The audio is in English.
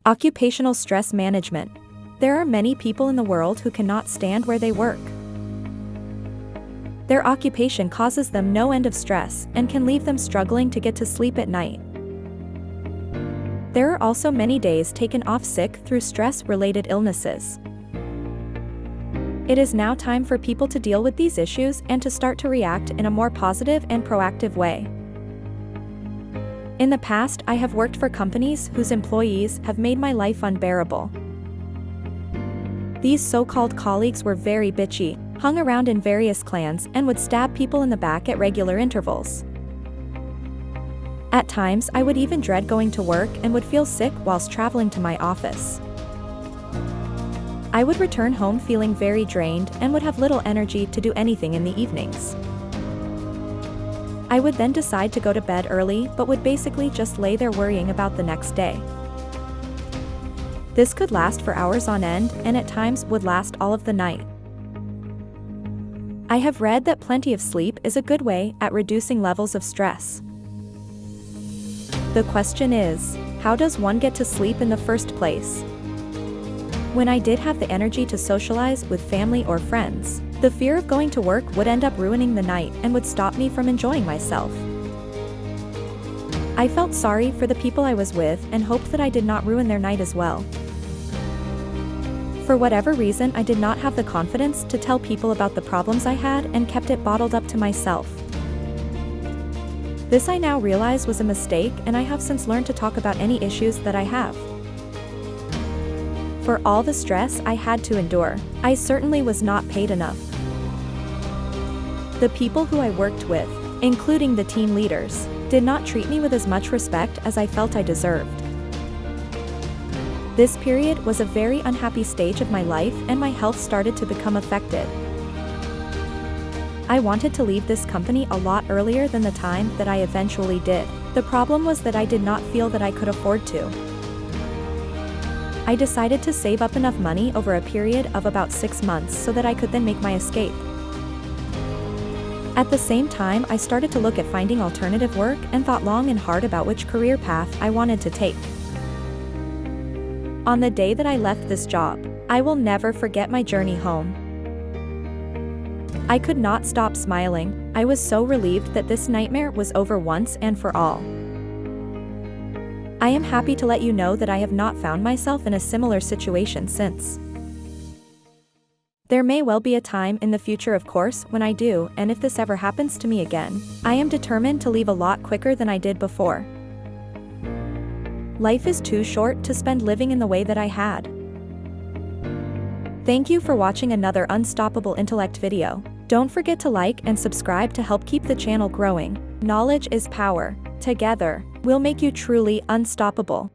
Occupational stress management. There are many people in the world who cannot stand where they work. Their occupation causes them no end of stress and can leave them struggling to get to sleep at night. There are also many days taken off sick through stress-related illnesses. It is now time for people to deal with these issues and to start to react in a more positive and proactive way. In the past, I have worked for companies whose employees have made my life unbearable. These so-called colleagues were very bitchy, hung around in various clans, and would stab people in the back at regular intervals. At times, I would even dread going to work and would feel sick whilst traveling to my office. I would return home feeling very drained and would have little energy to do anything in the evenings. I would then decide to go to bed early but would basically just lay there worrying about the next day. This could last for hours on end and at times would last all of the night. I have read that plenty of sleep is a good way at reducing levels of stress. The question is, how does one get to sleep in the first place? When I did have the energy to socialize with family or friends, the fear of going to work would end up ruining the night and would stop me from enjoying myself. I felt sorry for the people I was with and hoped that I did not ruin their night as well. For whatever reason, I did not have the confidence to tell people about the problems I had and kept it bottled up to myself. This I now realize was a mistake, and I have since learned to talk about any issues that I have. For all the stress I had to endure, I certainly was not paid enough. The people who I worked with, including the team leaders, did not treat me with as much respect as I felt I deserved. This period was a very unhappy stage of my life and my health started to become affected. I wanted to leave this company a lot earlier than the time that I eventually did. The problem was that I did not feel that I could afford to. I decided to save up enough money over a period of about 6 months so that I could then make my escape. At the same time, I started to look at finding alternative work and thought long and hard about which career path I wanted to take. On the day that I left this job, I will never forget my journey home. I could not stop smiling. I was so relieved that this nightmare was over once and for all. I am happy to let you know that I have not found myself in a similar situation since. There may well be a time in the future, of course, when I do, and if this ever happens to me again, I am determined to leave a lot quicker than I did before. Life is too short to spend living in the way that I had. Thank you for watching another Unstoppable Intellect video. Don't forget to like and subscribe to help keep the channel growing. Knowledge is power. Together, we'll make you truly unstoppable.